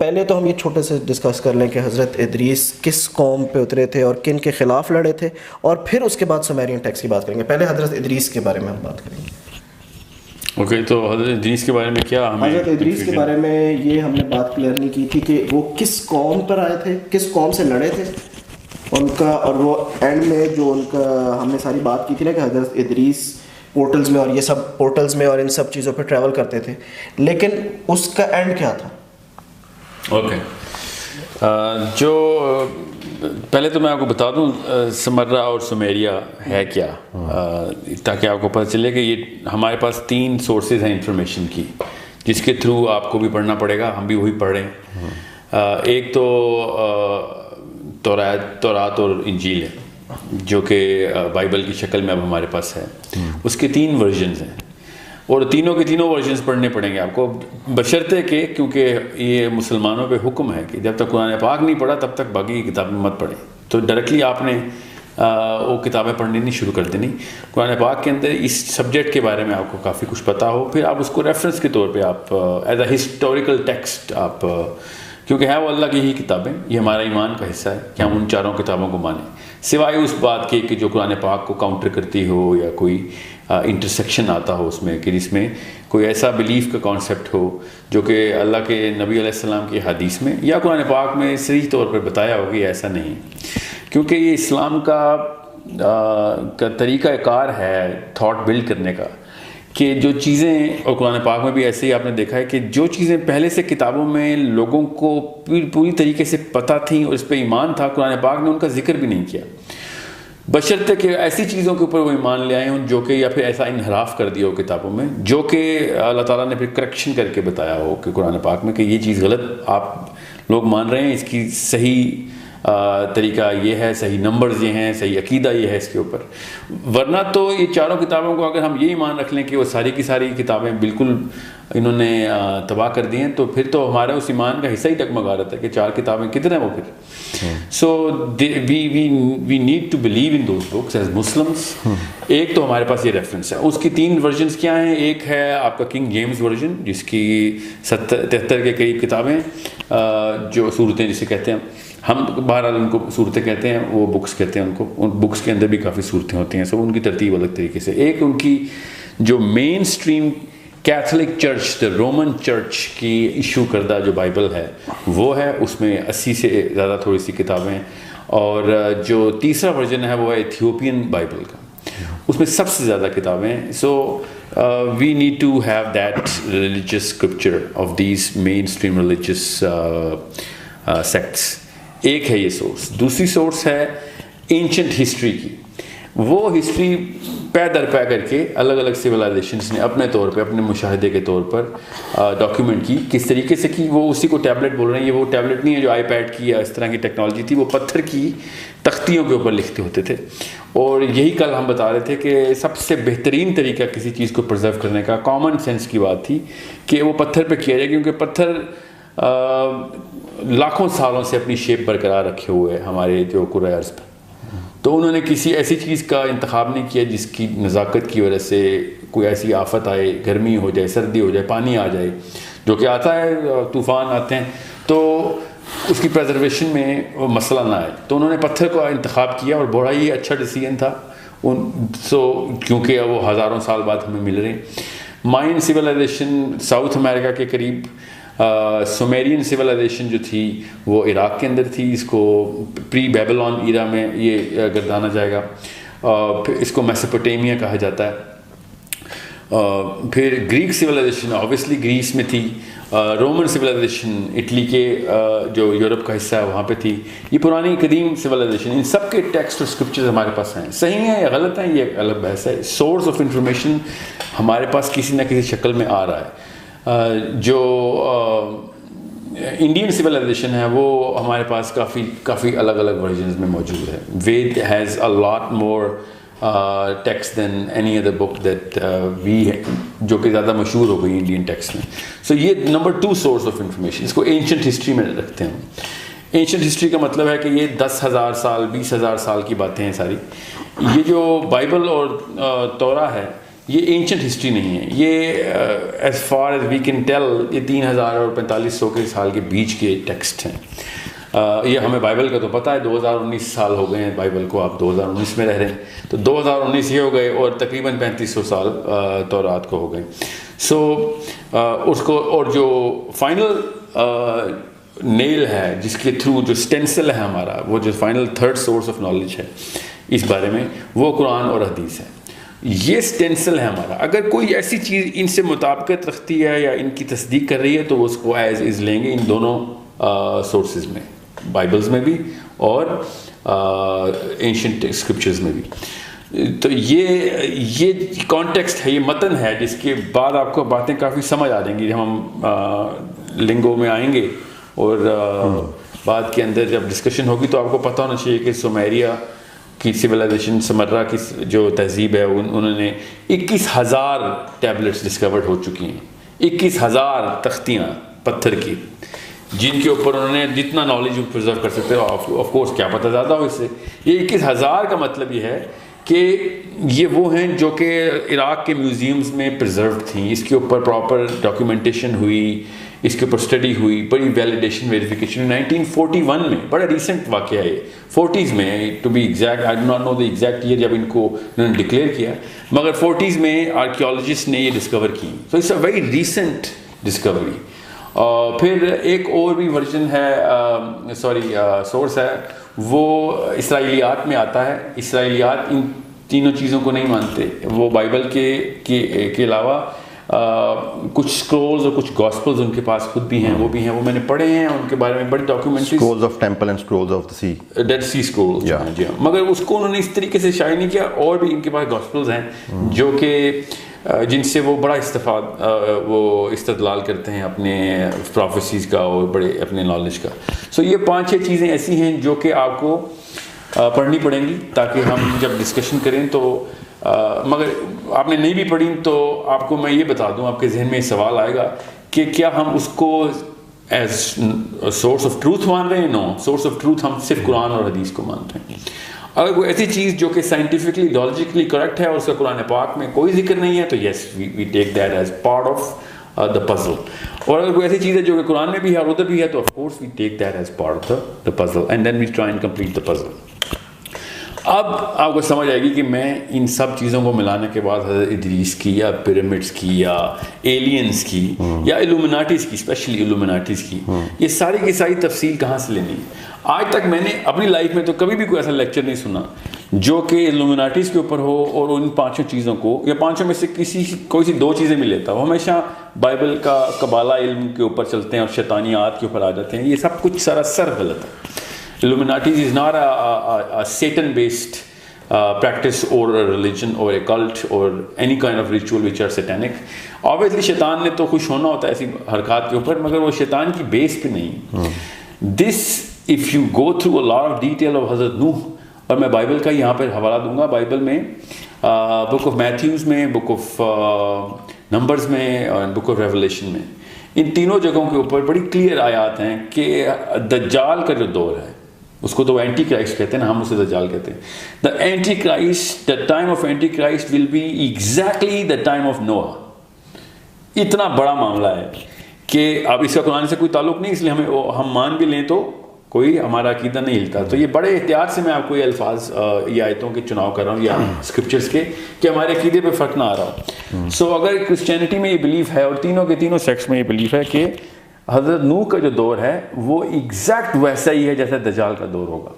پہلے تو ہم یہ چھوٹے سے ڈسکس کر لیں کہ حضرت ادریس کس قوم پہ اترے تھے اور کن کے خلاف لڑے تھے, اور پھر اس کے بعد سومیرین ٹیکسٹ کی بات کریں گے. پہلے حضرت ادریس کے بارے میں ہم بات کریں گے. اوکے, تو حضرت ادریس کے بارے میں کیا ہمیں, حضرت ادریس کے بارے میں یہ ہم نے بات کلیئر نہیں کی تھی کہ وہ کس قوم پر آئے تھے, کس قوم سے لڑے تھے ان کا, اور وہ اینڈ میں جو ان کا ہم نے ساری بات کی تھی نا کہ حضرت ادریس پورٹلز میں اور یہ سب پورٹلز میں اور ان سب چیزوں پہ ٹریول کرتے تھے, لیکن اس کا اینڈ کیا تھا. اوکے, جو پہلے تو میں آپ کو بتا دوں سمرہ اور سمیریا ہے کیا, تاکہ آپ کو پتہ چلے کہ یہ ہمارے پاس 3 سورسز ہیں انفارمیشن کی جس کے تھرو آپ کو بھی پڑھنا پڑے گا, ہم بھی وہی پڑھ رہے ہیں. ایک تو تورات اور انجیل ہے جو کہ بائبل کی شکل میں اب ہمارے پاس ہے. اس کے 3 ورژنز ہیں اور تینوں کے تینوں ورژنز پڑھنے پڑیں گے آپ کو, بشرطے کہ کیونکہ یہ مسلمانوں پہ حکم ہے کہ جب تک قرآن پاک نہیں پڑھا تب تک باقی کی کتابیں مت پڑھیں. تو ڈائریکٹلی آپ نے وہ کتابیں پڑھنی نہیں شروع کر دینی. قرآن پاک کے اندر اس سبجیکٹ کے بارے میں آپ کو کافی کچھ پتہ ہو, پھر آپ اس کو ریفرنس کے طور پہ آپ ایز اے ہسٹوریکل ٹیکسٹ آپ, کیونکہ ہے وہ اللہ کی ہی کتابیں, یہ ہمارا ایمان کا حصہ ہے کہ ہم ان 4 کتابوں کو مانیں, سوائے اس بات کے کہ جو قرآن پاک کو کاؤنٹر کرتی ہو یا کوئی انٹرسیکشن آتا ہو اس میں, کہ جس میں کوئی ایسا بلیف کا کانسیپٹ ہو جو کہ اللہ کے نبی علیہ السلام کی حدیث میں یا قرآن پاک میں صحیح طور پر بتایا ہو کہ ایسا نہیں, کیونکہ یہ اسلام کا طریقہ کار ہے تھاٹ بلڈ کرنے کا, کہ جو چیزیں, اور قرآن پاک میں بھی ایسے ہی آپ نے دیکھا ہے کہ جو چیزیں پہلے سے کتابوں میں لوگوں کو پوری طریقے سے پتہ تھیں اور اس پہ ایمان تھا, قرآن پاک نے ان کا ذکر بھی نہیں کیا, بشرطے کہ ایسی چیزوں کے اوپر وہ ایمان لے آئے ہوں جو کہ, یا پھر ایسا انحراف کر دیا ہو کتابوں میں جو کہ اللہ تعالیٰ نے پھر کریکشن کر کے بتایا ہو کہ قرآن پاک میں کہ یہ چیز غلط آپ لوگ مان رہے ہیں, اس کی صحیح طریقہ یہ ہے, صحیح نمبرز یہ ہیں, صحیح عقیدہ یہ ہے اس کے اوپر. ورنہ تو یہ 4 کتابوں کو اگر ہم یہ ایمان رکھ لیں کہ وہ ساری کی ساری کتابیں بالکل انہوں نے تباہ کر دی ہیں, تو پھر تو ہمارا اس ایمان کا حصہ ہی ڈگمگا رہتا ہے کہ 4 کتابیں کتنے ہیں وہ پھر. So we need to believe in those books as Muslims. ایک تو ہمارے پاس یہ ریفرنس ہے, اس کی 3 ورژنس کیا ہیں. ایک ہے آپ کا کنگ جیمز ورژن جس کی 73 کے قریب کتابیں, جو صورتیں جسے کہتے ہیں ہم, بہرحال ان کو صورتیں کہتے ہیں, وہ بکس کہتے ہیں ان کو. ان بکس کے اندر بھی کافی صورتیں ہوتی ہیں, سب ان کی ترتیب الگ طریقے سے. ایک ان کی جو mainstream Catholic church, Roman church کی ایشو کردہ جو بائبل ہے وہ ہے, اس میں 80 سے زیادہ تھوڑی سی کتابیں. اور جو تیسرا ورژن ہے وہ ہے ایتھیوپین بائبل کا, اس میں سب سے زیادہ کتابیں. So we need to have that religious scripture of these mainstream religious sects. ایک ہے یہ سورس. دوسری سورس ہے اینشنٹ ہسٹری کی. وہ ہسٹری پے در پے کر کے الگ الگ سویلائزیشنس نے اپنے طور پہ, اپنے مشاہدے کے طور پر ڈاکیومنٹ کی. کس طریقے سے کی, وہ اسی کو ٹیبلٹ بول رہے ہیں. یہ وہ ٹیبلٹ نہیں ہے جو آئی پیڈ کی یا اس طرح کی ٹیکنالوجی تھی, وہ پتھر کی تختیوں کے اوپر لکھتے ہوتے تھے. اور یہی کل ہم بتا رہے تھے کہ سب سے بہترین طریقہ کسی چیز کو پرزرو کرنے کا کامن سینس کی بات تھی کہ وہ پتھر پہ کیا جائے, کیونکہ پتھر لاکھوں سالوں سے اپنی شیپ برقرار رکھے ہوئے ہمارے جو کرۂ ارض پہ. تو انہوں نے کسی ایسی چیز کا انتخاب نہیں کیا جس کی نزاکت کی وجہ سے کوئی ایسی آفت آئے, گرمی ہو جائے, سردی ہو جائے, پانی آ جائے, جو کہ آتا ہے, طوفان آتے ہیں, تو اس کی پریزرویشن میں وہ مسئلہ نہ آئے. تو انہوں نے پتھر کو انتخاب کیا اور بڑا ہی اچھا ڈیسیژن تھا. کیونکہ وہ ہزاروں سال بعد ہمیں مل رہے ہیں. مائن سویلائزیشن ساؤتھ امریکا کے قریب, سومیرین سویلائزیشن جو تھی وہ عراق کے اندر تھی. اس کو پری بیبلون ایرا میں یہ گردانا جائے گا. پھر اس کو میسوپوٹیمیا کہا جاتا ہے. پھر گریک سویلائزیشن اوبیسلی گریس میں تھی. رومن سویلائزیشن اٹلی کے جو یورپ کا حصہ ہے وہاں پہ تھی. یہ پرانی قدیم سویلائزیشن, ان سب کے ٹیکسٹ اور اسکرپچرز ہمارے پاس ہیں. صحیح ہیں یا غلط ہیں یہ الگ بحث ہے. سورس آف انفارمیشن ہمارے پاس کسی نہ کسی شکل میں آ رہا ہے. جو انڈین سویلائزیشن ہے وہ ہمارے پاس کافی الگ الگ ورژنز میں موجود ہے. Veda has a lot more text than any other book that we, جو کہ زیادہ مشہور ہو گئی انڈین ٹیکسٹ میں. سو یہ نمبر 2 سورس آف انفارمیشن. اس کو اینشنٹ ہسٹری میں رکھتے ہیں. اینشنٹ ہسٹری کا مطلب ہے کہ یہ 10,000 سال 20,000 سال کی باتیں ہیں ساری. یہ جو بائبل اور تورا ہے یہ اینشنٹ ہسٹری نہیں ہے، یہ as far as we can tell یہ 3000 اور 4500 کے سال کے بیچ کے ٹیکسٹ ہیں. یہ ہمیں بائبل کا تو پتہ ہے 2019 سال ہو گئے ہیں بائبل کو، آپ 2019 میں رہ رہے ہیں، تو 2019 یہ ہو گئے اور تقریباً 3500 سال تورات کو ہو گئے. سو اس کو، اور جو فائنل نیل ہے جس کے تھرو جو اسٹینسل ہے ہمارا، وہ جو final third source of knowledge ہے اس بارے میں، وہ قرآن اور حدیث ہے. یہ اسٹینسل ہے ہمارا. اگر کوئی ایسی چیز ان سے مطابقت رکھتی ہے یا ان کی تصدیق کر رہی ہے تو وہ اس کو ایز از لیں گے ان دونوں سورسز میں، بائبلز میں بھی اور اینشنٹ اسکرپچرز میں بھی. تو یہ کانٹیکسٹ ہے، یہ متن ہے جس کے بعد آپ کو باتیں کافی سمجھ آ جائیں گی. جب ہم لنگو میں آئیں گے اور بعد کے اندر جب ڈسکشن ہوگی تو آپ کو پتہ ہونا چاہیے کہ سومیریا کی سویلائزیشن، سمرا کی جو تہذیب ہے، انہوں نے 21,000 ٹیبلٹس ڈسکورڈ ہو چکی ہیں، 21,000 تختیاں پتھر کی، جن کے اوپر انہوں نے جتنا نالج پرزرو کر سکتے ہو. آف کورس کیا پتہ زیادہ ہو اس سے. یہ 21,000 کا مطلب یہ ہے کہ یہ وہ ہیں جو کہ عراق کے میوزیمز میں پرزروڈ تھیں. اس کے اوپر پراپر ڈاکیومنٹیشن ہوئی، اس کے اوپر اسٹڈی ہوئی، بڑی ویلیڈیشن ویریفیکیشن. 1941 میں، بڑا ریسنٹ واقعہ ہے، 40s میں to be exact, I do not know the exact year جب ان کو انہوں نے ڈکلیئر کیا، مگر 40s میں آرکیولوجسٹ نے یہ ڈسکور کی. So it's a very recent discovery. پھر ایک اور بھی ورژن ہے، سورس ہے، وہ اسرائیلیات میں آتا ہے. اسرائیلیات ان تینوں چیزوں کو نہیں مانتے. وہ بائبل کے علاوہ کچھ اسکرولز اور کچھ گاسپلز ان کے پاس خود بھی ہیں، وہ بھی ہیں، وہ میں نے پڑھے ہیں، ان کے بارے میں بڑی documentaries, scrolls of temple and scrolls of the sea, dead sea scrolls. جی ہاں، مگر اس کو انہوں نے اس طریقے سے شائع نہیں کیا. اور بھی ان کے پاس گاسپلز ہیں جو کہ جن سے وہ بڑا وہ استدلال کرتے ہیں اپنے پروفیسیز کا اور بڑے اپنے نالج کا. سو یہ 5-6 چیزیں ایسی ہیں جو کہ آپ کو پڑھنی پڑیں گی تاکہ ہم جب ڈسکشن کریں تو، مگر آپ نے نہیں بھی پڑھی تو آپ کو میں یہ بتا دوں، آپ کے ذہن میں سوال آئے گا کہ کیا ہم اس کو ایز سورس آف ٹروتھ مان رہے ہیں؟ نو، سورس آف ٹروتھ ہم صرف قرآن اور حدیث کو مانتے ہیں. اگر کوئی ایسی چیز جو کہ سائنٹیفکلی لاجیکلی کریکٹ ہے اور اس کا قرآن پاک میں کوئی ذکر نہیں ہے تو yes we take that as part of the puzzle. اور اگر کوئی ایسی چیز ہے جو کہ قرآن میں بھی ہے اور ادھر بھی ہے تو of course we take that as part of the puzzle and then we try and complete the puzzle. اب آپ کو سمجھ آئے گی کہ میں ان سب چیزوں کو ملانے کے بعد حضرت ادریس کی یا پیرامڈس کی یا ایلینز کی یا الومناٹیز کی، اسپیشلی الومناٹیز کی، یہ ساری کی ساری تفصیل کہاں سے لینی ہے؟ آج تک میں نے اپنی لائف میں تو کبھی بھی کوئی ایسا لیکچر نہیں سنا جو کہ الومناٹیز کے اوپر ہو اور ان 5 چیزوں کو یا 5 میں سے کوئی سی 2 چیزیں بھی لیتا ہو. ہمیشہ بائبل کا قبالہ علم کے اوپر چلتے ہیں اور شیطانیات کے اوپر آ جاتے ہیں. یہ سب کچھ سراسر غلط ہے. Illuminatis is not a Satan-based practice or a religion or a cult or any kind of ritual which are satanic. Obviously شیطان نے تو خوش ہونا ہوتا ہے ایسی حرکات کے اوپر، مگر وہ شیطان کی بیس پہ نہیں. This if you go through a lot of detail of حضرت نوح، اور میں بائبل کا یہاں پر حوالہ دوں گا، بائبل میں بک آف میتھیوز میں، بک آف نمبرز میں اور بک آف ریولیشن میں، ان تینوں جگہوں کے اوپر بڑی کلیئر آیات ہیں کہ دجال کا جو دور ہے، اس کو تو اینٹی کرائسٹ کہتے ہیں نا، ہم اسے دجال کہتے ہیں. The antichrist, the time of antichrist will be exactly the time of Noah. اتنا بڑا معاملہ ہے کہ اب اس کا قرآن سے کوئی تعلق نہیں، اس لیے ہم مان بھی لیں تو کوئی ہمارا عقیدہ نہیں ہلتا. تو یہ بڑے احتیاط سے میں آپ کو یہ الفاظ یہ آیتوں کے چناؤ کر رہا ہوں یا اسکرپچرس کے، کہ ہمارے عقیدے پہ فرق نہ آ رہا ہو. سو اگر کرسچینٹی میں یہ بلیف ہے اور تینوں کے تینوں سیکٹس میں یہ بلیف ہے کہ حضرت نوح کا جو دور ہے وہ ایگزیکٹ ویسا ہی ہے جیسا دجال کا دور ہوگا،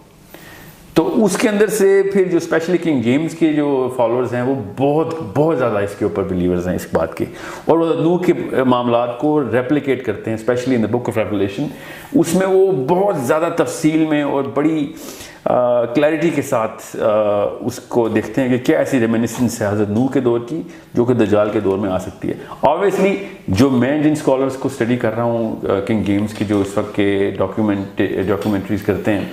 تو اس کے اندر سے پھر جو اسپیشلی کنگ جیمز کے جو فالوورز ہیں وہ بہت زیادہ اس کے اوپر بلیورز ہیں اس بات کے، اور وہ نوح کے معاملات کو ریپلیکیٹ کرتے ہیں، especially in the book of revelation. اس میں وہ بہت زیادہ تفصیل میں اور بڑی کلیئرٹی کے ساتھ اس کو دیکھتے ہیں کہ کیا ایسی ریمینسنس ہے حضرت نوح کے دور کی جو کہ دجال کے دور میں آ سکتی ہے. آبویسلی جو میں جن اسکالرس کو اسٹڈی کر رہا ہوں کنگ جیمز کی، جو اس وقت کے ڈاکیومنٹریز کرتے ہیں،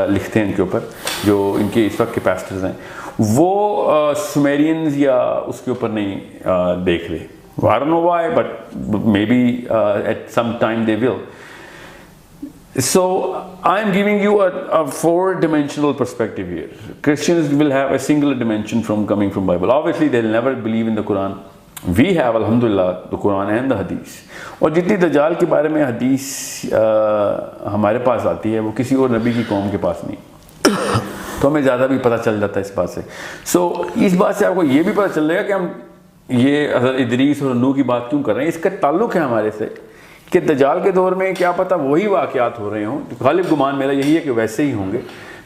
لکھتے ہیں ان کے اوپر، جو ان کے اس وقت کے پیسٹرز ہیں، وہ سومیرینز یا اس کے اوپر نہیں دیکھ رہے. I don't know why, but maybe at some time they will. So I am giving you a four-dimensional perspective here. Christians will have a singular dimension coming from Bible. Obviously, they'll never believe in the Quran. We have, alhamdulillah, the Quran and the Hadith. اور جتنی دجال کے بارے میں حدیث ہمارے پاس آتی ہے وہ کسی اور نبی کی قوم کے پاس نہیں، تو ہمیں زیادہ بھی پتہ چل جاتا ہے اس بات سے. سو اس بات سے آپ کو یہ بھی پتہ چل جائے گا کہ ہم یہ حضرت ادریس اور نوح کی بات کیوں کر رہے ہیں. اس کا تعلق ہے ہمارے سے کہ دجال کے دور میں کیا پتہ وہی واقعات ہو رہے ہوں. غالب گمان میرا یہی ہے کہ ویسے ہی ہوں گے،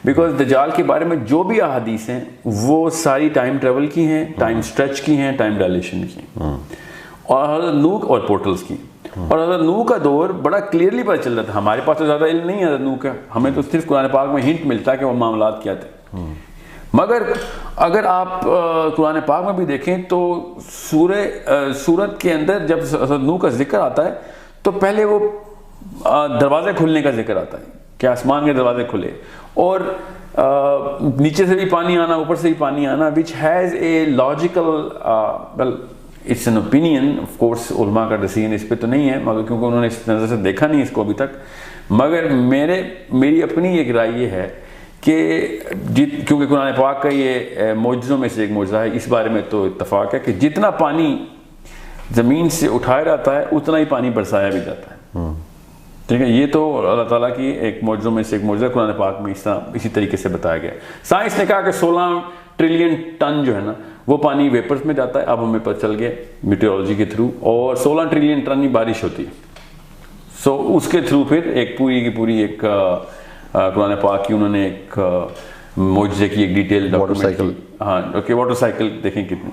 بیکاز دجال کے بارے میں جو بھی احادیث ہیں وہ ساری ٹائم ٹریول کی ہیں، ٹائم اسٹریچ کی ہیں، ٹائم ڈائلیشن کی، اور حضرت نوح اور پورٹلز کی. اور حضرت نوح کا دور بڑا کلیئرلی پتہ چل رہا تھا. ہمارے پاس تو زیادہ علم نہیں ہے حضرت نوح کا، ہمیں تو صرف قرآن پاک میں ہنٹ ملتا ہے کہ وہ معاملات کیا تھے. مگر اگر آپ قرآن پاک میں بھی دیکھیں تو سورت کے اندر جب حضرت نوح کا ذکر آتا ہے تو پہلے وہ دروازے کھلنے کا ذکر آتا ہے کہ آسمان کے دروازے کھلے، اور نیچے سے بھی پانی آنا، اوپر سے بھی پانی آنا، which has a logical well it's an opinion of course. علماء کا ڈیسیژن اس پہ تو نہیں ہے، مگر کیونکہ انہوں نے اس نظر سے دیکھا نہیں اس کو ابھی تک. مگر میری اپنی ایک رائے یہ ہے کہ کیونکہ قرآن پاک کا یہ معجزوں میں سے ایک معجزہ ہے، اس بارے میں تو اتفاق ہے کہ جتنا پانی زمین سے اٹھایا جاتا ہے اتنا ہی پانی برسایا بھی جاتا ہے. ٹھیک ہے، یہ تو اللہ تعالیٰ کی ایک معجزوں میں سے ایک معجزہ قرآن پاک میں اسی طریقے سے بتایا گیا. سائنس نے کہا کہ 16 ٹریلین ٹن جو ہے نا وہ پانی ویپرز میں جاتا ہے. اب ہمیں پتہ چل گیا میٹیورولوجی کے تھرو، اور 16 ٹریلین ٹن ہی بارش ہوتی ہے. سو اس کے تھرو پھر ایک پوری کی پوری ایک قرآن پاک کی انہوں نے ایک معجزے کی ایک ڈیٹیل ڈاکومنٹ. ہاں اوکے، واٹر سائیکل دیکھیں کتنی.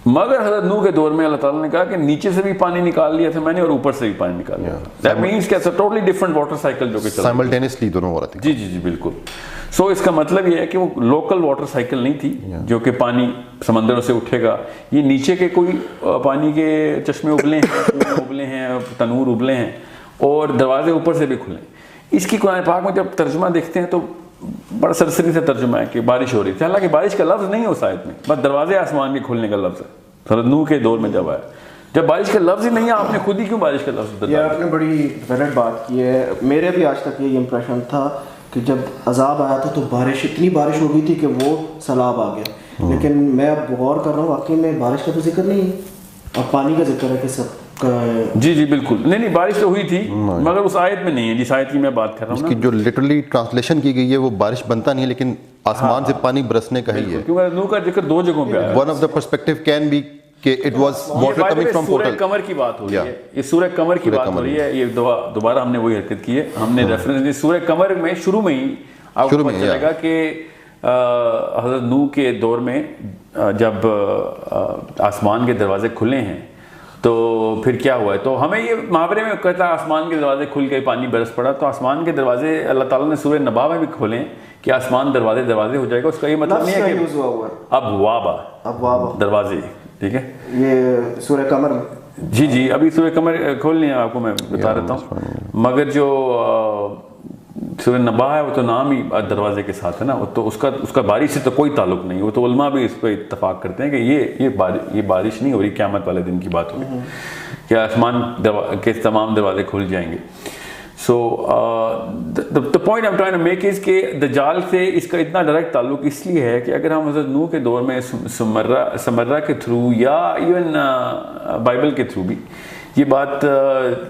مگر حضرت نوح کے دور میں اللہ تعالیٰ نے کہا کہ نیچے سے بھی پانی نکال لیا تھا میں نے اور اوپر سے بھی پانی نکال لیا. دیٹ مینس کہ ٹوٹلی ڈفرنٹ واٹر سائیکل جو کہ سائملٹینیسلی دونوں ہو رہا تھا. جی بالکل. سو اس کا مطلب یہ ہے کہ وہ لوکل واٹر سائیکل نہیں تھی جو کہ پانی سمندروں سے اٹھے گا. یہ نیچے کے کوئی پانی کے چشمے ابلے ہیں، تنور ابلے ہیں، اور دروازے اوپر سے بھی کھلے. اس کی قرآن پاک میں جب ترجمہ دیکھتے ہیں تو بڑا سرسری سے ترجمہ ہے کہ بارش ہو رہی تھی، حالانکہ بارش کا لفظ نہیں ہے اس آیت میں، بس دروازے آسمان کے کھلنے کا لفظ ہے. حضرت نوح کے دور میں جب آیا، جب بارش کا لفظ ہی نہیں ہے، آپ نے خود ہی کیوں بارش کا لفظ؟ یہ آپ نے بڑی ویلڈ بات کی ہے. میرے بھی آج تک یہ امپریشن تھا کہ جب عذاب آیا تھا تو اتنی بارش ہو گئی تھی کہ وہ سیلاب آ گیا. لیکن میں اب غور کر رہا ہوں، واقعی میں بارش کا تو ذکر نہیں ہے، اب پانی کا ذکر ہے کہ سب کا. جی بالکل. نہیں بارش تو ہوئی تھی مگر اس آیت میں نہیں ہے جس آیت کی میں بات کر رہا ہوں. اس کی جو لٹرلی ٹرانسلیشن کی گئی ہے وہ بارش بنتا نہیں ہے لیکن آسمان سے پانی برسنے کا ہی ہے. کیونکہ نوح کا ذکر 2 جگہوں پہ آیا. One of the perspective can be کہ it was water coming from portal. سورہ قمر کی بات ہو رہی ہے، یہ سورہ قمر کی بات ہو رہی ہے. یہ دوبارہ ہم نے وہی حرکت کی ہے، ہم نے ریفرنس سورہ قمر میں شروع میں ہی آپ کو پتہ چلے گا کہ حضرت نوح کے دور میں جب آسمان کے دروازے کھلے ہیں تو پھر کیا ہوا ہے. تو ہمیں یہ محاورے میں کہتا ہے آسمان کے دروازے کھل کے پانی برس پڑا. تو آسمان کے دروازے اللہ تعالیٰ نے سورہ نبا میں بھی کھولے ہیں کہ آسمان دروازے ہو جائے گا. اس کا یہ مطلب نہیں ہے کہ ابواب دروازے. ٹھیک ہے، یہ سورہ قمر میں. جی ابھی سورہ قمر کھول لیں آپ کو میں بتا رہتا ہوں. مگر جو سورہ نبا ہے وہ تو نام ہی دروازے کے ساتھ ہے نا، تو اس کا بارش سے تو کوئی تعلق نہیں. وہ تو علماء بھی اس پہ اتفاق کرتے ہیں کہ یہ بارش نہیں ہو رہی، قیامت والے دن کی بات ہو رہی کہ آسمان کے تمام دروازے کھل جائیں گے. سو the point I'm trying to make is کہ دجال سے اس کا اتنا ڈائریکٹ تعلق اس لیے ہے کہ اگر ہم حضرت نوح کے دور میں سمرہ کے تھرو یا ایون بائبل کے تھرو بھی یہ بات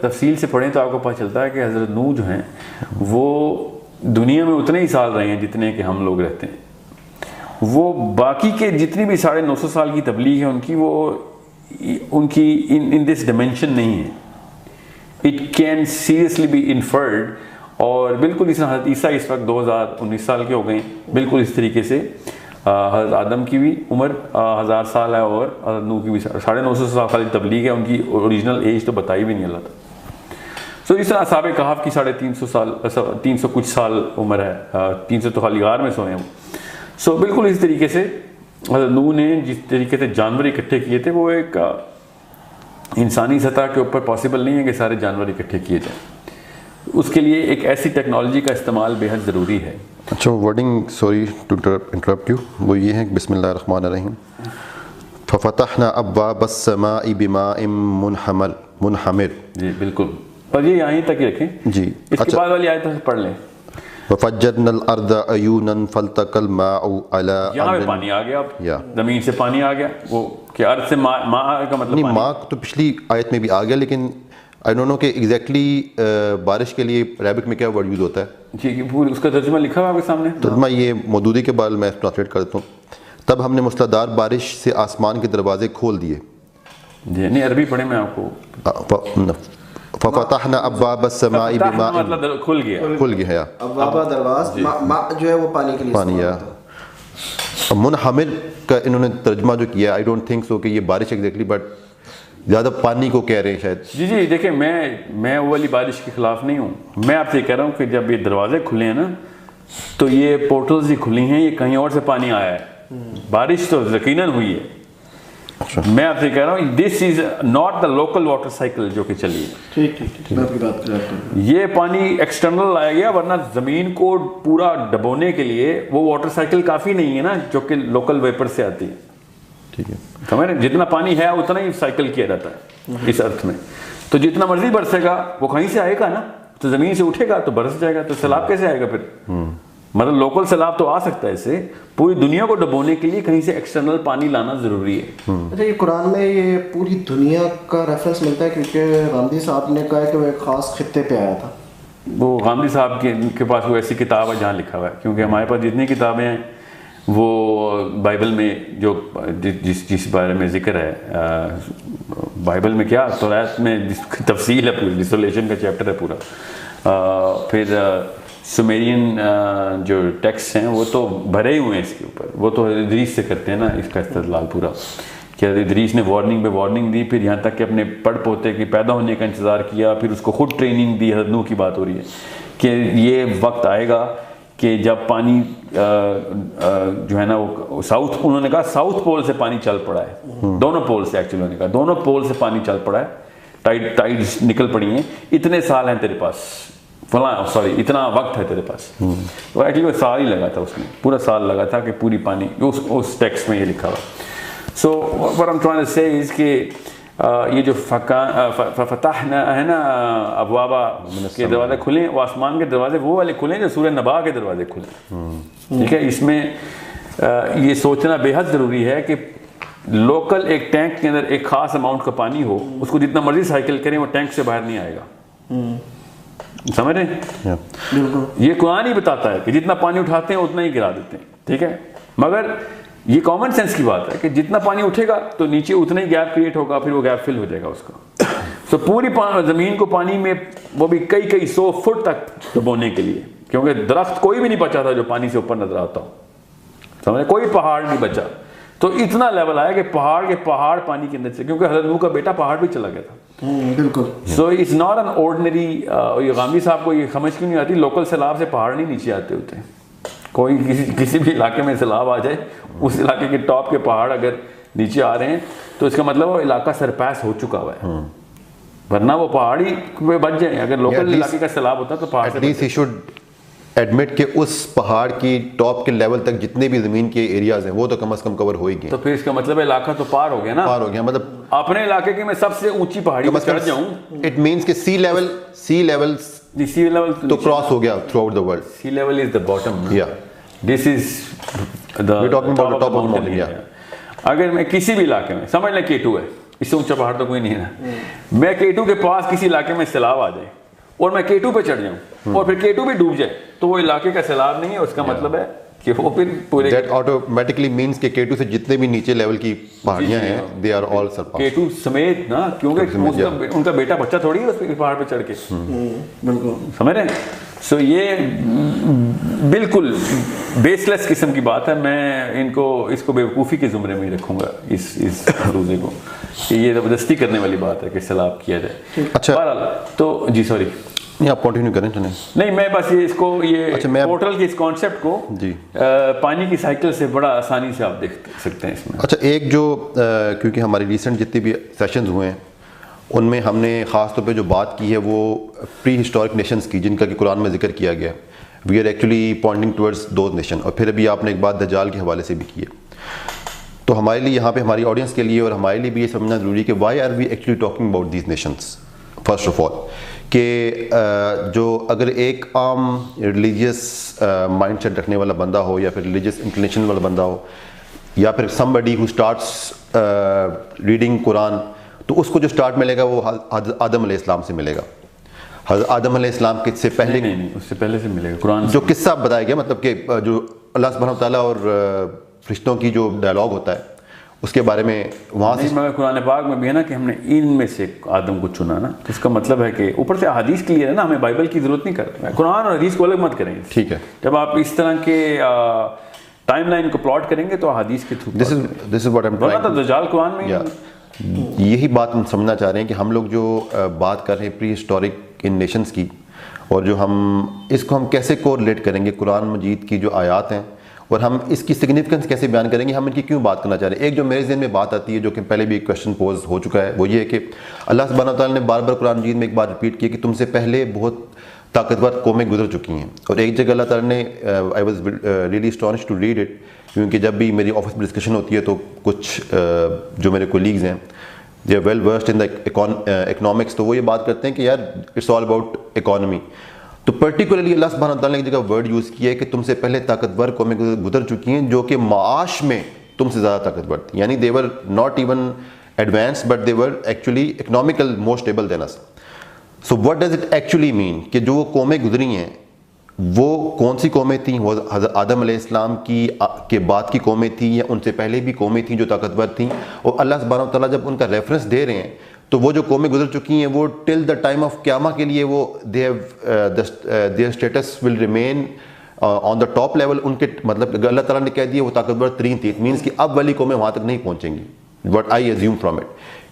تفصیل سے پڑھیں تو آپ کو پتہ چلتا ہے کہ حضرت نوح جو ہیں وہ دنیا میں اتنے ہی سال رہے ہیں جتنے کہ ہم لوگ رہتے ہیں. وہ باقی کے جتنی بھی 950 سال کی تبلیغ ہے ان کی ان دس ڈائمینشن نہیں ہے. It can seriously be inferred. اور بالکل اس حضرت عیسیٰ اس وقت 2019 سال کے ہو گئے ہیں، بالکل اس طریقے سے حضرت آدم کی بھی عمر 1000 سال ہے اور حضرت نوح کی بھی 950 سال کی تبلیغ ہے. ان کی اوریجنل ایج تو بتائی بھی نہیں اللہ تعالیٰ. سو اس طرح اصحاب کہف کی 350 سال 300 کچھ سال عمر ہے، 300 تو خالی غار میں سوئے ہیں. سو بالکل اس طریقے سے حضرت نوح نے جس طریقے سے جانور اکٹھے کیے تھے وہ ایک انسانی سطح کے اوپر پاسبل نہیں ہے کہ سارے جانور اکٹھے کیے جائیں. اس کے لیے ایک ایسی ٹیکنالوجی کا استعمال بے حد ضروری ہے. اچھا wording sorry to interrupt you, وہ یہ ہے کہ بسم اللہ الرحمن الرحیم ففتحنا ابواب السماء بماء منہمر. جی بالکل. اور یہ یہیں تک ہی رکھیں جی. اس کے بعد والی آیت پڑھ لیں. وَفَجَّرْنَا الْأَرْضَ عُيُونًا فَالْتَقَى الْمَاءُ عَلَىٰ یہاں پہ پانی آ گیا. اب زمین سے پانی آ گیا. وہ کہ ارض سے ماء کا مطلب نہیں, ماء تو پچھلی آیت میں بھی آ گیا, لیکن آئی ڈونٹ نو کہ ایگزیکٹلی بارش کے لیے عربک میں کیا ورڈ یوز ہوتا ہے. جی پوری اس کا ترجمہ لکھا ہوا آپ کے سامنے. ترجمہ یہ مودودی کے بارے میں ٹرانسلیٹ کرتا ہوں. تب ہم نے مصلحدار بارش سے آسمان کے دروازے کھول دیے. جی نہیں عربی پڑھیں میں آپ کو. فَفَتَحْنَا أَبْوَابَ السَّمَاءِ بِمَاءٍ مطلب کھل گیا. کھل گیا. ابواب دروازے ماء جو ہے وہ پانی کے لیے پانی. منحمل کا انہوں نے ترجمہ جو کیا, آئی ڈونٹ تھنک سو کہ یہ بارش ایگزیکٹلی, بٹ زیادہ پانی کو کہہ رہے ہیں شاید. جی دیکھیں میں وہ والی بارش کے خلاف نہیں ہوں. میں آپ سے یہ کہہ رہا ہوں کہ جب یہ دروازے کھلے ہیں نا تو یہ پورٹلز ہی کھلی ہیں, یہ کہیں اور سے پانی آیا ہے. بارش تو یقیناً ہوئی ہے. میں آپ سے کہہ رہا ہوں this is not the local water cycle جو کہ چلی ہے. ٹھیک میں آپ کی بات کر رہا ہوں. یہ پانی ایکسٹرنل آیا گیا, ورنہ زمین کو پورا ڈبونے کے لیے وہ واٹر سائیکل کافی نہیں ہے نا جو کہ لوکل ویپر سے آتی ہے. ٹھیک ہے, سمجھ رہے, جتنا پانی ہے اتنا ہی سائیکل کیا جاتا ہے اس ارتھ میں. تو جتنا مرضی برسے گا وہ کہیں سے آئے گا نا, تو زمین سے اٹھے گا تو برس جائے گا. تو سیلاب کیسے آئے گا پھر؟ مطلب لوکل سیلاب تو آ سکتا ہے, اس سے پوری دنیا کو ڈبونے کے لیے کہیں سے ایکسٹرنل پانی لانا ضروری ہے. اچھا یہ قرآن میں یہ پوری دنیا کا ریفرنس ملتا ہے کیونکہ غامدی صاحب نے کہا کہ وہ ایک خاص خطے پہ آیا تھا. وہ غامدی صاحب کے پاس وہ ایسی کتاب ہے جہاں لکھا ہوا ہے, کیونکہ ہمارے پاس جتنی کتابیں ہیں وہ بائبل میں جو جس بارے میں ذکر ہے, بائبل میں کیا توریت میں تفصیل ہے پوری, ڈسولیشن کا چیپٹر ہے پورا. پھر سمیرین جو ٹیکسٹ ہیں وہ تو بھرے ہی ہوئے ہیں اس کے اوپر. وہ تو ادریس سے کرتے ہیں نا اس کا استدلال پورا, کہ ادریس نے وارننگ پہ وارننگ دی, پھر یہاں تک کہ اپنے پڑ پوتے کے پیدا ہونے کا انتظار کیا, پھر اس کو خود ٹریننگ دی. حضرت نوح کی بات ہو رہی ہے کہ یہ وقت آئے گا کہ جب پانی جو ہے نا وہ ساؤتھ, انہوں نے کہا ساؤتھ پول سے پانی چل پڑا ہے, دونوں پول سے, ایکچولی انہوں نے کہا دونوں پول سے پانی چل پڑا ہے, ٹائڈز نکل پڑی ہیں, اتنے سال ہیں تیرے پاس, اتنا وقت ہے تیرے پاس. تو ایکچولی وہ سال ہی لگا تھا, اس میں پورا سال لگا تھا کہ پوری پانی اس ٹیکسٹ میں یہ لکھا ہوا. سو what I'm trying to say is کہ یہ جو فتحنا ہے نا ابوابا کے دروازے کھلیں, وہ آسمان کے دروازے وہ والے کھلیں جو سورہ نبا کے دروازے کھلیں. ٹھیک ہے, اس میں یہ سوچنا بے حد ضروری ہے کہ لوکل ایک ٹینک کے اندر ایک خاص اماؤنٹ کا پانی ہو, اس کو جتنا مرضی سائیکل کریں وہ ٹینک سے باہر نہیں آئے گا. سمجھ رہے ہیں؟ یہ قرآن ہی بتاتا ہے کہ جتنا پانی اٹھاتے ہیں اتنا ہی گرا دیتے ہیں. ٹھیک ہے, مگر یہ کامن سینس کی بات ہے کہ جتنا پانی اٹھے گا تو نیچے اتنا ہی گیپ کریٹ ہوگا, پھر وہ گیپ فل ہو جائے گا اس کا. تو پوری زمین کو پانی میں وہ بھی کئی 100 فٹ تک ڈبونے کے لیے, کیونکہ درخت کوئی بھی نہیں بچا تھا جو پانی سے اوپر نظر آتا ہو. سمجھے, کوئی پہاڑ نہیں بچا. تو اتنا لیول آیا کہ پہاڑ پانی کے اندر سے, کیونکہ حضرت نوح کا بیٹا پہاڑ بھی چلا گیا تھا. بالکل. So it's not an ordinary. Ghamidi صاحب کو یہ سمجھ کیوں نہیں آتی, لوکل سیلاب سے پہاڑ نہیں نیچے آتے ہوتے. کوئی کسی بھی علاقے میں سیلاب آ جائے, اس علاقے کے ٹاپ کے پہاڑ اگر نیچے آ رہے ہیں تو اس کا مطلب وہ علاقہ سرپاس ہو چکا ہوا ہے, ورنہ وہ پہاڑی پہ بچ جائیں. اگر لوکل علاقے کا سیلاب ہوتا تو پہاڑ سے ایڈمٹ کہ اس پہاڑ کی ٹاپ کے لیول تک جتنے بھی زمین کے ایریاز ہیں وہ تو کم از کم کور ہو ہی گئے. تو پھر اس کا مطلب علاقہ تو پار ہو گیا نا, پار ہو گیا. مطلب اپنے علاقے کی میں سب سے اونچی پہاڑی پر چڑھ جاؤں, اٹ مینس کہ سی لیول تو کراس ہو گیا throughout the world. Sea level is the bottom. This is we talking about top of mountain. اگر میں کسی بھی علاقے میں, سمجھ لیں K2 ہے, اس سے اونچا پہاڑ تو کوئی نہیں ہے, میں K2 کے پاس کسی علاقے میں سیلاب آ جائے اور میں K2 پہ چڑھ جاؤں اور پھر K2 بھی ڈوب جائے تو وہ علاقے کا سیلاب نہیں ہے. اس کا مطلب ہے کہ وہ پھر پورے دیٹ آٹومیٹکلی مینس کہ K2 سے جتنے بھی نیچے لیول کی پہاڑیاں ہیں they are all surpass. K2 سمیت نا, کیونکہ ان کا بیٹا بچہ تھوڑی ہے اس پہاڑ پہ چڑھ کے. بالکل سمجھ رہے ہیں. سو یہ بالکل بیس لیس قسم کی بات ہے. میں اس کو بیوقوفی کے زمرے میں ہی رکھوں گا اس روزے کو, کہ یہ زبردستی کرنے والی بات ہے کہ سیلاب کیا جائے. اچھا بہرحال تو جی سوری نہیں آپ کنٹینیو کریں. نہیں میں بس اس کو یہ پورٹل کے اس کانسیپٹ کو پانی کی سائیکل سے بڑا آسانی سے آپ دیکھ سکتے ہیں اس میں. اچھا ایک جو کیونکہ ہماری ریسنٹ جتنے بھی سیشنز ہوئے ہیں ان میں ہم نے خاص طور پہ جو بات کی ہے وہ پری ہسٹورک نیشنز کی, جن کا کہ قرآن میں ذکر کیا گیا. We are actually pointing towards those nation. اور پھر ابھی آپ نے ایک بات دجال کے حوالے سے بھی کی ہے. تو ہمارے لیے یہاں پہ ہماری آڈینس کے لیے اور ہمارے لیے بھی یہ سمجھنا ضروری ہے کہ why are we actually talking about these nations. First of all کہ جو اگر ایک عام ریلیجیس مائنڈ سیٹ رکھنے والا بندہ ہو یا پھر ریلیجیس انکلینیشن والا بندہ ہو یا پھر سم بڈی ہو اسٹارٹس ریڈنگ قرآن, تو اس کو جو اسٹارٹ ملے گا وہ حضرت آدم علیہ السلام سے ملے گا. حضرت آدم علیہ السلام کے سے پہلے نہیں اس سے پہلے سے ملے گا قرآن جو قصہ بتایا گیا, مطلب کہ جو اللہ سبحانہ وتعالیٰ اور فرشتوں کی جو ڈائلاگ ہوتا ہے اس کے بارے میں وہاں سے. مگر قرآن پاک میں بھی ہے نا کہ ہم نے ان میں سے آدم کو چنا نا, اس کا مطلب ہے کہ اوپر سے احادیث کلیئر ہے نا, ہمیں بائبل کی ضرورت نہیں کرتا, قرآن اور حدیث کو الگ مت کریں. ٹھیک ہے, جب آپ اس طرح کے ٹائم لائن کو پلاٹ کریں گے تو احادیث کے through this is what am trying تو دجال قرآن میں یہی بات ہم سمجھنا چاہ رہے ہیں کہ ہم لوگ جو بات کر رہے ہیں پری ہسٹورک ان نیشنز کی, اور جو ہم اس کو ہم کیسے کوریلیٹ کریں گے قرآن مجید کی جو آیات ہیں, اور ہم اس کی سگنیفیکنس کیسے بیان کریں گے, ہم ان کی کیوں بات کرنا چاہ رہے ہیں. ایک جو میرے ذہن میں بات آتی ہے جو کہ پہلے بھی ایک کویشچن پوز ہو چکا ہے, وہ یہ ہے کہ اللہ سبحانہ وتعالیٰ نے بار بار قرآن مجید میں ایک بار ریپیٹ کیا کہ تم سے پہلے بہت طاقتور قومیں گزر چکی ہیں. اور ایک جگہ اللہ تعالیٰ نے I was really astonished to read it, کیونکہ جب بھی میری آفس میں ڈسکشن ہوتی ہے تو کچھ جو میرے کولیگز ہیں they are well versed in the economics, تو وہ یہ بات کرتے ہیں کہ یار اٹس آل اباؤٹ اکانومی. تو پرٹیکولرلی اللہ سبحانہ وتعالیٰ نے ایک جگہ ورڈ یوز کیا ہے کہ تم سے پہلے طاقتور قومیں گزر چکی ہیں جو کہ معاش میں تم سے زیادہ طاقتور تھیں, یعنی they were not even advanced but they were actually economical more stable than us. So what does it actually mean کہ جو وہ قومیں گزری ہیں وہ کون سی قومیں تھیں؟ وہ حضرت آدم علیہ السلام کے بعد کی قومیں تھیں یا ان سے پہلے بھی قومیں تھیں جو طاقتور تھیں؟ اور اللہ سبحانہ وتعالیٰ جب ان کا ریفرنس دے رہے ہیں تو وہ جو قومیں گزر چکی ہیں وہ ٹل دا ٹائم آف قیامہ کے لیے وہ their status will remain on the top level. ان کے مطلب اللہ تعالیٰ نے کہہ دیا وہ طاقتور ترین تھی, اٹ مینس کہ اب والی قومیں وہاں تک نہیں پہنچیں گی. What I assume from it,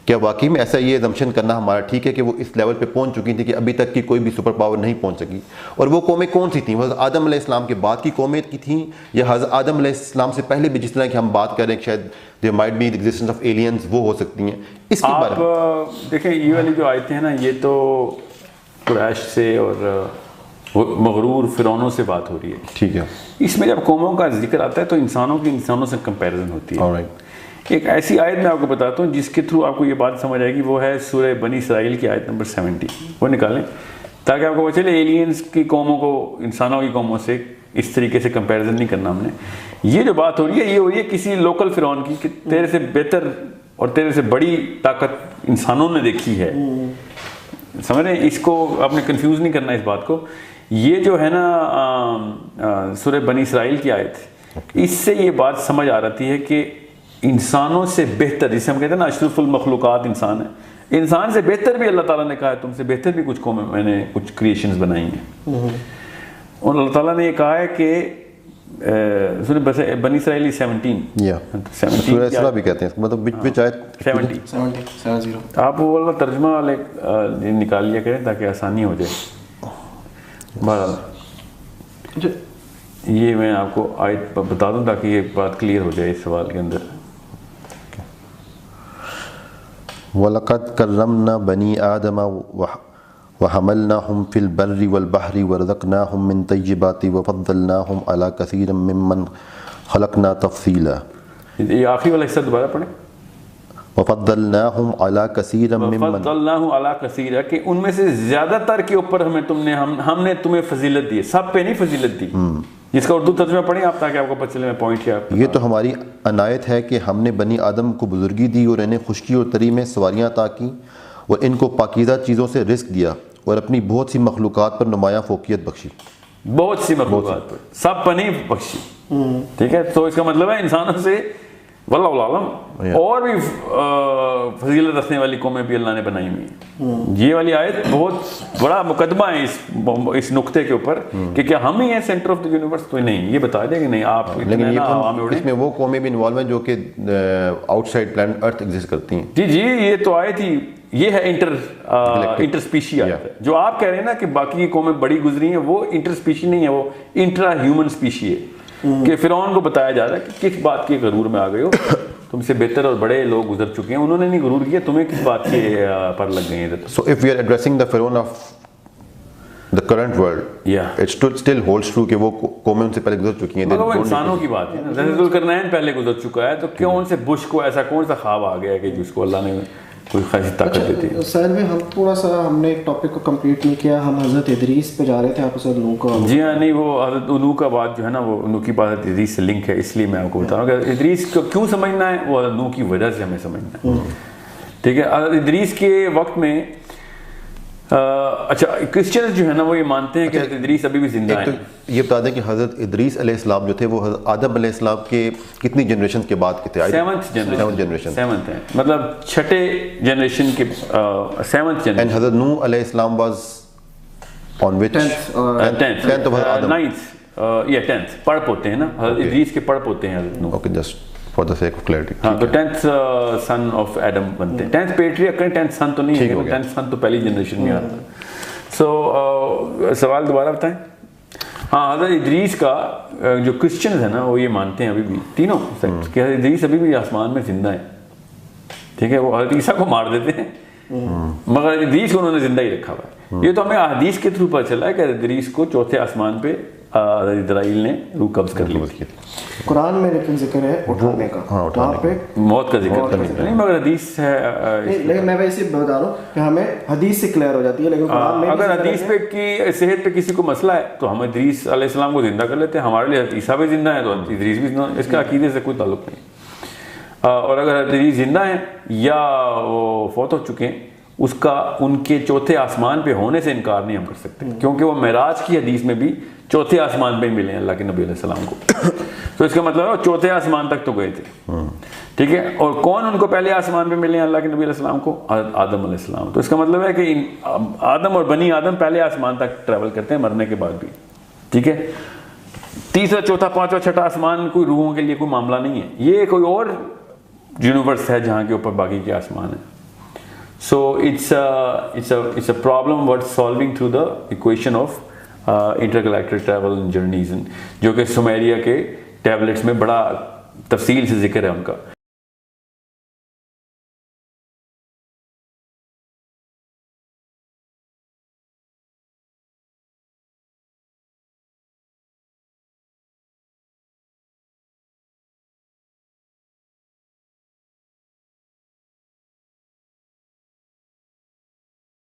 کیا واقعی میں ایسا یہ ایزمپشن کرنا ہمارا ٹھیک ہے کہ وہ اس لیول پہ پہنچ چکی تھی کہ ابھی تک کی کوئی بھی سپر پاور نہیں پہنچ سکی؟ اور وہ قومیں کون سی تھیں؟ وہ حضرت آدم علیہ السلام کے بعد کی قومیں کی تھیں یا حضرت آدم علیہ السلام سے پہلے بھی جس طرح کہ ہم بات کر رہے ہیں شاید there might be the existence of aliens, وہ ہو سکتی ہیں؟ اس کے بارے میں آپ دیکھیں یہ والی جو آیتیں ہیں نا, یہ تو قریش سے اور مغرور فرعونوں سے بات ہو رہی ہے. ٹھیک ہے, اس میں جب قوموں کا ذکر آتا ہے تو انسانوں کی انسانوں سے کمپیریزن ہوتی ہے. alright. ایک ایسی آیت میں آپ کو بتاتا ہوں جس کے تھرو آپ کو یہ بات سمجھ آئے گی, وہ ہے سورہ بنی اسرائیل کی آیت نمبر 70. وہ نکالیں تاکہ آپ کو پتہ چلے ایلینز کی قوموں کو انسانوں کی قوموں سے اس طریقے سے کمپیریزن نہیں کرنا ہم نے. یہ جو بات ہو رہی ہے یہ ہو رہی ہے کسی لوکل فرعون کی کہ تیرے سے بہتر اور تیرے سے بڑی طاقت انسانوں نے دیکھی ہے. سمجھ رہے ہیں, اس کو آپ نے کنفیوز نہیں کرنا اس بات کو. یہ جو ہے نا سورہ بنی اسرائیل کی آیت, اس سے یہ بات سمجھ آ رہی ہے کہ انسانوں سے بہتر, جسے ہم کہتے ہیں نا اشرف المخلوقات انسان ہے, انسان سے بہتر بھی اللہ تعالیٰ نے کہا ہے تم سے بہتر بھی کچھ قومیں میں نے کچھ کریشنز بنائی ہیں. اور اللہ تعالیٰ نے یہ کہا ہے کہ بنی اسرائیل 17 اسرا بھی کہتے ہیں, مطلب وچ آیت 70. آپ وہ والا ترجمہ والے نکال لیا کریں تاکہ آسانی ہو جائے. بہرحال یہ میں آپ کو آیت بتا دوں تاکہ یہ بات کلیئر ہو جائے اس سوال کے اندر. وَلَقَدْ كَرَّمْنَا بَنِي آدَمَ وَحَمَلْنَاهُمْ فِي الْبَرِّ وَالْبَحْرِ وَرَزَقْنَاهُم مِّن طَيِّبَاتِ وَفَضَّلْنَاهُمْ عَلَىٰ كَثِيرٍ مِّمَّنْ خَلَقْنَا تَفْضِيلًا. یہ آخری والا حصہ دوبارہ پڑھیں. وَفَضَّلْنَاهُمْ عَلَىٰ كَثِيرٍ مِّمَّنْ فَضَّلْنَاهُ عَلَىٰ كَثِيرٍ, کہ ان میں سے زیادہ تر کے اوپر ہم نے تمہیں فضیلت دی, سب پہ نہیں فضیلت دی. جس کا اردو ترجمہ پڑھیں آپ تاکہ آپ کو پتہ چلے میں پوائنٹ کیا. یہ تو ہماری عنایت ہے کہ ہم نے بنی آدم کو بزرگی دی اور انہیں خشکی اور تری میں سواریاں عطا کیں اور ان کو پاکیزہ چیزوں سے رزق دیا اور اپنی بہت سی مخلوقات پر نمایاں فوقیت بخشی. بہت سی مخلوقات پر, سب پر نہیں بخشی. ٹھیک ہے, تو اس کا مطلب ہے انسانوں سے واللہ عالم اور بھی فضیلت رکھنے والی قومیں بھی اللہ نے بنائی ہوئی ہیں. یہ والی آیت بہت بڑا مقدمہ ہے اس نقطے کے اوپر کہ کیا ہم ہی ہیں سینٹر آف دا یونیورس. تو نہیں, یہ بتا دیں کہ نہیں آپ, لیکن اس میں وہ قومیں بھی انوالو ہیں جو کہ آؤٹ سائڈ پلانٹ ارتھ ایگزسٹ کرتی ہیں. جی یہ تو آیت ہی یہ ہے انٹر اسپیشی آیت ہے. جو آپ کہہ رہے ہیں نا کہ باقی کی قومیں بڑی گزری ہیں, وہ انٹر اسپیشی نہیں ہے, وہ انٹرا ہیومن اسپیشی ہے. کہ فرعون کو بتایا جا رہا ہے کہ کس بات کے غرور میں آ گئے ہو, تم سے بہتر اور بڑے لوگ گزر چکے ہیں, انہوں نے نہیں غرور کیا, تمہیں کس بات کے پر لگ گئے ہیں. So if we are addressing the Pharaoh of the current world, it still holds true کہ وہ قومیں ان سے پہلے گزر چکی ہیں. مگر وہ انسانوں کی بات ہے نا, ذوالقرنین پہلے گزر چکا ہے, تو کیوں ان سے بش کو ایسا کون سا خواب آ گیا کہ جس کو اللہ نے کوئی خاصی طاقت دیتی ہے. سہیل میں ہم تھوڑا سا ہم نے ایک ٹاپک کو کمپلیٹ نہیں کیا, ہم حضرت ادریس پہ جا رہے تھے, آپ حضرت نوح کا. جی ہاں, نہیں وہ حضرت نوح کا بات جو ہے نا وہ نوح کی بات ادریس سے لنک ہے, اس لیے میں آپ کو بتا رہا ہوں کہ ادریس کو کیوں سمجھنا ہے, وہ حضرت نوح کی وجہ سے ہمیں سمجھنا ہے. ٹھیک ہے, حضرت ادریس کے وقت میں اچھا کرسچنز جو ہے نا وہ یہ مانتے ہیں کہ حضرت ادریس ابھی بھی زندہ ہیں. یہ بتا دیں کہ حضرت ادریس علیہ السلام جو تھے وہ حضرت آدم علیہ السلام کے کتنی جنریشن کے بعد کے تھے؟ 7th جنریشن, 7th ہیں, مطلب 6ٹھے جنریشن کے 7th جنریشن. اینڈ حضرت نوح علیہ السلام واز آن وچ 10th پڑھ ہوتے ہیں نا, حضرت ادریس کے پڑھ ہوتے ہیں حضرت نوح. Okay, just for the sake of clarity. ہاں, تو 10th سن آف ایڈم بنتے ہیں. 10th پیٹریارک کریں, 10th سن تو نہیں ہے, 10th سن تو پہلی جنریشن میں آتا ہے. سو سوال دوبارہ بتائیں. ہاں, حضرت ادریس کا جو کرسچنز ہیں نا وہ یہ مانتے ہیں ابھی بھی تینوں کہ حضرت ادریس ابھی بھی آسمان میں زندہ ہیں. ٹھیک ہے, وہ حضرت عیسیٰ کو مار دیتے ہیں مگر ادریس کو انہوں نے زندہ ہی رکھا ہوا ہے. یہ تو ہمیں احادیث کے تھرو پتہ چلا ہے کہ ادریس کو چوتھے آسمان پہ حضرت اسرائیل نے روح قبض کر لی. قرآن میں لیکن ذکر ہے اٹھانے کا, وہاں پہ موت کا ذکر نہیں, مگر حدیث ہے. لیکن میں ویسے بتا رہا ہوں کہ ہمیں حدیث سے کلیئر ہو جاتی ہے, لیکن قرآن میں اگر حدیث پہ کی صحت پہ کسی کو مسئلہ ہے تو ہم ادریس علیہ السلام کو زندہ کر لیتے ہیں. ہمارے لیے حضرت عیسیٰ بھی زندہ ہے تو ادریس بھی زندہ, اس کا عقیدے سے کوئی تعلق نہیں. اور اگر حضرت ادریس زندہ ہیں یا وہ فوت ہو چکے ہیں, اس کا ان کے چوتھے آسمان پہ ہونے سے انکار نہیں ہم کر سکتے, کیونکہ وہ معراج کی حدیث میں بھی چوتھے آسمان پہ ملے ہیں اللہ کے نبی علیہ السلام کو. تو اس کا مطلب ہے وہ چوتھے آسمان تک تو گئے تھے. ٹھیک ہے, اور کون ان کو پہلے آسمان پہ ملے ہیں اللہ کے نبی علیہ السلام کو؟ آدم علیہ السلام. تو اس کا مطلب ہے کہ آدم اور بنی آدم پہلے آسمان تک ٹریول کرتے ہیں مرنے کے بعد بھی. ٹھیک ہے, تیسرا چوتھا پانچواں چھٹا آسمان کوئی روحوں کے لیے کوئی معاملہ نہیں ہے, یہ کوئی اور یونیورس ہے جہاں کے اوپر باقی کے آسمان ہیں. So it's a problem worth solving through the equation of intergalactic travel and journeys, جو کہ سمیریا کے ٹیبلٹس میں بڑا تفصیل سے ذکر ہے ان کا.